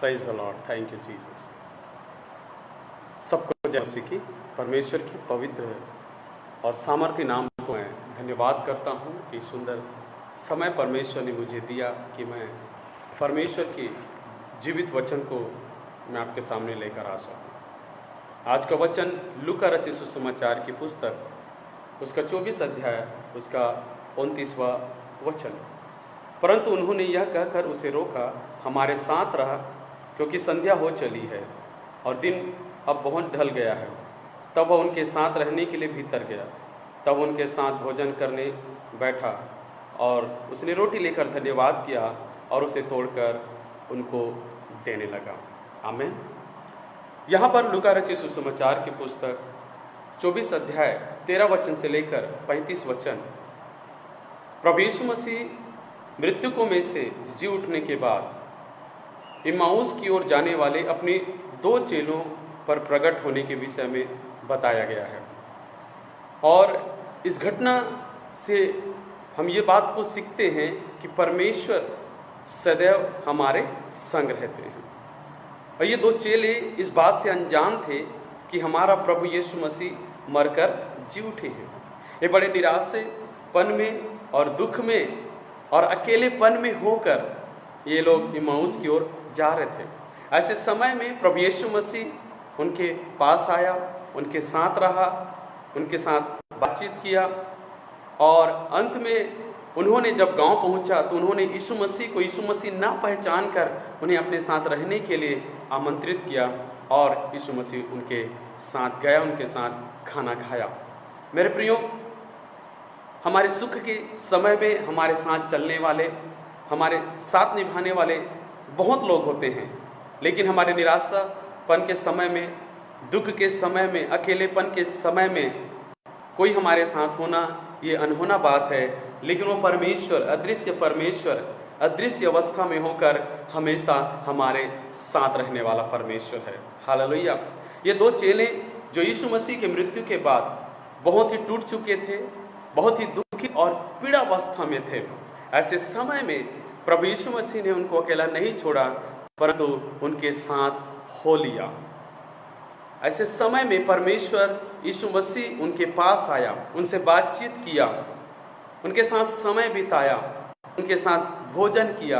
Praise the Lord, thank you Jesus. सबको जय मसीह की, परमेश्वर की पवित्र और सामर्थ्य नाम को मैं धन्यवाद करता हूँ कि सुंदर समय परमेश्वर ने मुझे दिया कि मैं परमेश्वर के जीवित वचन को मैं आपके सामने लेकर आ सकूँ। आज का वचन लूका रचित सुसमाचार की पुस्तक उसका 24 अध्याय उसका 29वां वचन। परंतु उन्होंने यह कहकर उसे रोका, हमारे साथ रहा, क्योंकि संध्या हो चली है और दिन अब बहुत ढल गया है। तब वह उनके साथ रहने के लिए भीतर गया। तब उनके साथ भोजन करने बैठा और उसने रोटी लेकर धन्यवाद किया और उसे तोड़कर उनको देने लगा। आमीन। यहाँ पर लूका रचित सुसमाचार की पुस्तक 24 अध्याय 13 वचन से लेकर 35 वचन, प्रभु यीशु मसीह मृतकों में से जी उठने के बाद इम्माउस की ओर जाने वाले अपने 2 चेलों पर प्रकट होने के विषय में बताया गया है। और इस घटना से हम ये बात को सीखते हैं कि परमेश्वर सदैव हमारे संग रहते हैं। और ये 2 चेले इस बात से अनजान थे कि हमारा प्रभु यीशु मसीह मरकर जी उठे हैं। ये बड़े निराशेपन में और दुख में और अकेलेपन में होकर ये लोग इम्माउस की ओर जा रहे थे। ऐसे समय में प्रभु यीशु मसीह उनके पास आया, उनके साथ रहा, उनके साथ बातचीत किया और अंत में उन्होंने जब गांव पहुंचा तो उन्होंने यीशु मसीह ना पहचान कर उन्हें अपने साथ रहने के लिए आमंत्रित किया और यीशु मसीह उनके साथ गया, उनके साथ खाना खाया। मेरे प्रियो, हमारे सुख के समय में हमारे साथ चलने वाले, हमारे साथ निभाने वाले बहुत लोग होते हैं, लेकिन हमारे निराशापन के समय में, दुख के समय में, अकेलेपन के समय में कोई हमारे साथ होना ये अनहोना बात है। लेकिन वो परमेश्वर, अदृश्य अवस्था में होकर हमेशा हमारे साथ रहने वाला परमेश्वर है। हालेलुया। ये 2 चेले जो यीशु मसीह के मृत्यु के बाद बहुत ही टूट चुके थे, बहुत ही दुखी और पीड़ावस्था में थे, ऐसे समय में प्रभु यीशु मसीह ने उनको अकेला नहीं छोड़ा परंतु उनके साथ हो लिया। ऐसे समय में परमेश्वर यीशु मसीह उनके पास आया, उनसे बातचीत किया, उनके साथ समय बिताया, उनके साथ भोजन किया,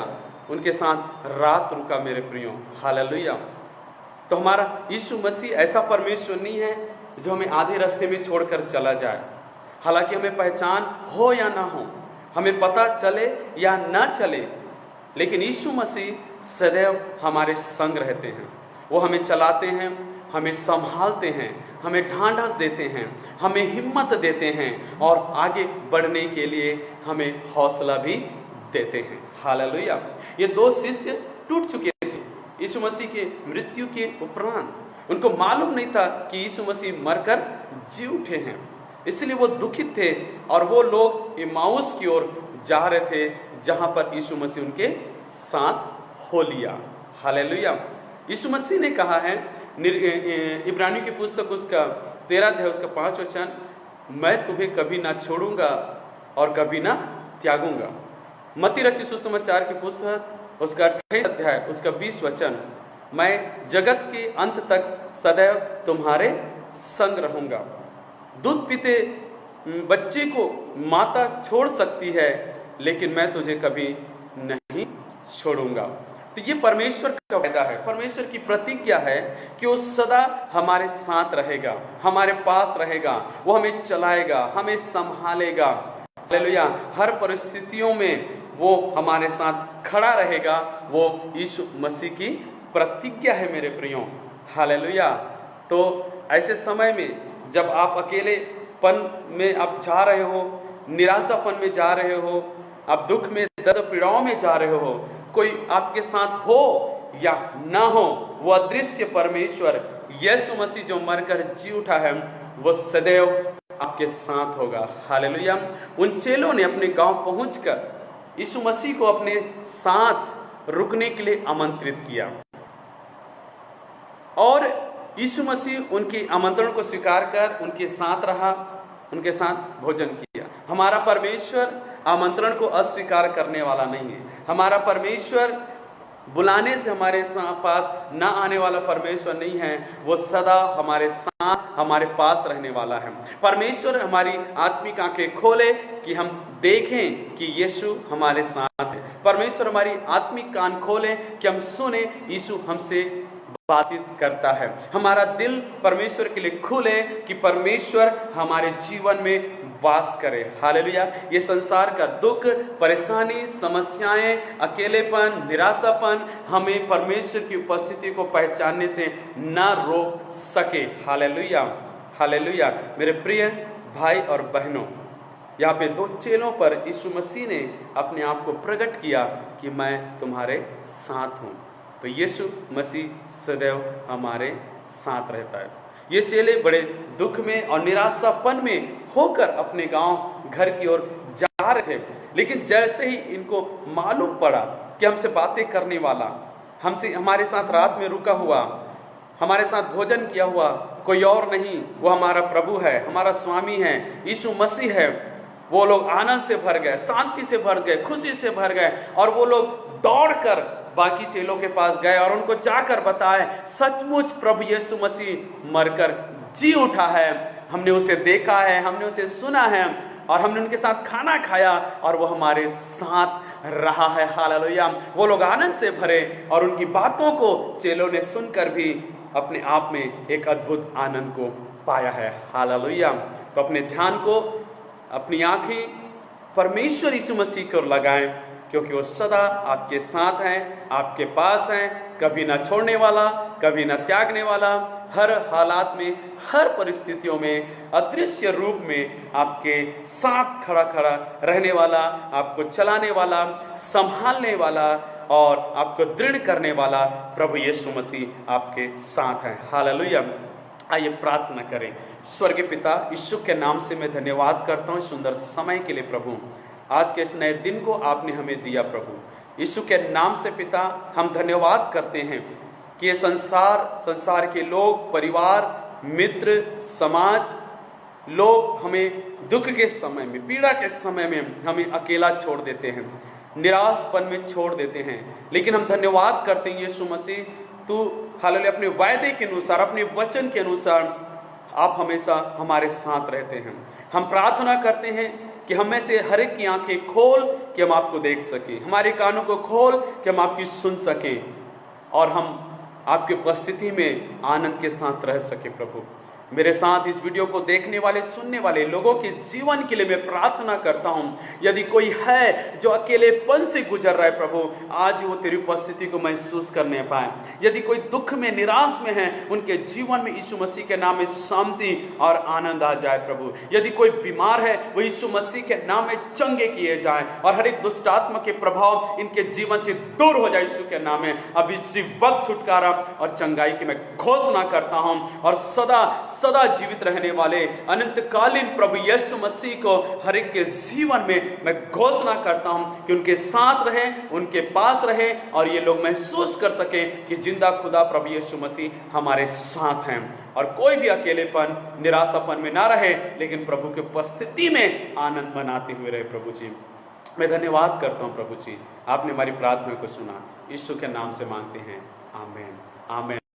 उनके साथ रात रुका। मेरे प्रियो, हालेलुया। तो हमारा यीशु मसीह ऐसा परमेश्वर नहीं है जो हमें आधे रास्ते में छोड़कर चला जाए। हालांकि हमें पहचान हो या ना हो, हमें पता चले या ना चले, लेकिन यीशु मसीह सदैव हमारे संग रहते हैं। वो हमें चलाते हैं, हमें संभालते हैं, हमें ढांढस देते हैं, हमें हिम्मत देते हैं और आगे बढ़ने के लिए हमें हौसला भी देते हैं। हालेलुया। ये 2 शिष्य टूट चुके थे यीशु मसीह के मृत्यु के उपरांत। उनको मालूम नहीं था कि यीशु मसीह मरकर जी उठे हैं, इसलिए वो दुखित थे और वो लोग इम्माउस की ओर जा रहे थे जहां पर यीशु मसीह उनके साथ हो लिया। हालेलुया। यीशु मसीह ने कहा है इब्रानियों की पुस्तक उसका 13 अध्याय उसका 5 वचन, मैं तुम्हें कभी ना छोड़ूंगा और कभी ना त्यागूंगा। मत्ती रचित सुसमाचार की पुस्तक उसका 28 अध्याय उसका 20 वचन, मैं जगत के अंत तक सदैव तुम्हारे संग रहूंगा। दूध पीते बच्चे को माता छोड़ सकती है, लेकिन मैं तुझे कभी नहीं छोड़ूंगा। तो ये परमेश्वर का वादा है, परमेश्वर की प्रतिज्ञा है कि वो सदा हमारे साथ रहेगा, हमारे पास रहेगा, वो हमें चलाएगा, हमें संभालेगा। हालेलुया। हर परिस्थितियों में वो हमारे साथ खड़ा रहेगा। वो यीशु मसीह की प्रतिज्ञा है मेरे प्रियो। हालेलुया। तो ऐसे समय में जब आप अकेलेपन में आप जा रहे हो, निराशापन में जा रहे हो, आप दुख में, दर्द पीड़ाओं में जा रहे हो, कोई आपके साथ हो या ना हो, वो अदृश्य परमेश्वर यीशु मसीह जो मरकर जी उठा है वो सदैव आपके साथ होगा। हालेलुया। उन चेलों ने अपने गांव पहुंचकर यीशु मसीह को अपने साथ रुकने के लिए आमंत्रित किया और यीशु मसीह उनके आमंत्रण को स्वीकार कर उनके साथ रहा, उनके साथ भोजन किया। हमारा परमेश्वर आमंत्रण को अस्वीकार करने वाला नहीं है। हमारा परमेश्वर बुलाने से हमारे पास ना आने वाला परमेश्वर नहीं है, वो सदा हमारे साथ हमारे पास रहने वाला है। परमेश्वर हमारी आत्मिक आंखें खोले कि हम देखें कि यीशु हमारे साथ है। परमेश्वर हमारी आत्मिक कान खोले कि हम सुने यीशु हमसे बातचीत करता है। हमारा दिल परमेश्वर के लिए खुले कि परमेश्वर हमारे जीवन में वास करे। हालेलुया। ये संसार का दुख, परेशानी, समस्याएं, अकेलेपन, निराशापन हमें परमेश्वर की उपस्थिति को पहचानने से न रोक सके। Hallelujah, hallelujah. मेरे प्रिय भाई और बहनों, यहाँ पे दो चेलों पर यीशु मसीह ने अपने आप को प्रकट किया कि मैं तुम्हारे साथ हूँ। तो यीशु मसीह सदैव हमारे साथ रहता है। ये चेले बड़े दुख में और निराशापन में होकर अपने गांव घर की ओर जा रहे थे, लेकिन जैसे ही इनको मालूम पड़ा कि हमसे बातें करने वाला, हमसे हमारे साथ रात में रुका हुआ, हमारे साथ भोजन किया हुआ कोई और नहीं, वो हमारा प्रभु है, हमारा स्वामी है, यीशु मसीह है, वो लोग आनंद से भर गए, शांति से भर गए, खुशी से भर गए। और वो लोग दौड़कर बाकी चेलों के पास गए और उनको जाकर बताए, सचमुच प्रभु यीशु मसीह मरकर जी उठा है, हमने उसे देखा है, हमने उसे सुना है और हमने उनके साथ खाना खाया और वो हमारे साथ रहा है। हालेलुया। वो लोग आनंद से भरे और उनकी बातों को चेलों ने सुनकर भी अपने आप में एक अद्भुत आनंद को पाया है। हालेलुया। तो अपने ध्यान को, अपनी आंखें परमेश्वर यीशु मसीह को लगाएं, क्योंकि वो सदा आपके साथ हैं, आपके पास हैं, कभी ना छोड़ने वाला, कभी ना त्यागने वाला, हर हालात में, हर परिस्थितियों में अदृश्य रूप में आपके साथ खड़ा खड़ा रहने वाला, आपको चलाने वाला, संभालने वाला और आपको दृढ़ करने वाला प्रभु यीशु मसीह आपके साथ हैं। हालेलुया। आइए प्रार्थना करें। स्वर्गीय पिता, यीशु के नाम से मैं धन्यवाद करता हूँ सुंदर समय के लिए प्रभु। आज के इस नए दिन को आपने हमें दिया प्रभु। यीशु के नाम से पिता हम धन्यवाद करते हैं कि ये संसार के लोग, परिवार, मित्र, समाज, लोग हमें दुख के समय में, पीड़ा के समय में हमें अकेला छोड़ देते हैं, निराशपन में छोड़ देते हैं। लेकिन हम धन्यवाद करते हैं यीशु मसीह, तू हालेलुया अपने वायदे के अनुसार, अपने वचन के अनुसार आप हमेशा हमारे साथ रहते हैं। हम प्रार्थना करते हैं कि हम में से हर एक की आंखें खोल कि हम आपको देख सकें, हमारे कानों को खोल कि हम आपकी सुन सकें और हम आपकी उपस्थिति में आनंद के साथ रह सके प्रभु। मेरे साथ इस वीडियो को देखने वाले, सुनने वाले लोगों के जीवन के लिए मैं प्रार्थना करता हूं। यदि कोई है जो अकेलेपन से गुजर रहा है प्रभु, आज वो तेरी उपस्थिति को महसूस करने पाए। यदि कोई दुख में, निराश में है, उनके जीवन में यीशु मसीह के नाम में शांति और आनंद आ जाए प्रभु। यदि कोई बीमार है, वो यीशु मसीह के नाम में चंगे किए जाए और हर एक दुष्ट आत्मा के प्रभाव इनके जीवन से दूर हो जाए यीशु के नाम में। अब इसी वक्त छुटकारा और चंगाई की मैं घोषणा करता हूं और सदा जीवित रहने वाले अनंतकालीन प्रभु यीशु मसीह को हर एक के जीवन में मैं घोषणा करता हूं कि उनके साथ रहे, उनके पास रहे और ये लोग महसूस कर सके कि जिंदा खुदा प्रभु यीशु मसीह हमारे साथ हैं और कोई भी अकेलेपन, निराशापन में ना रहे, लेकिन प्रभु की उपस्थिति में आनंद मनाते हुए रहे। प्रभु जी मैं धन्यवाद करता हूं प्रभु जी, आपने हमारी प्रार्थना को सुना, यीशु के नाम से मांगते हैं, आमीन, आमीन।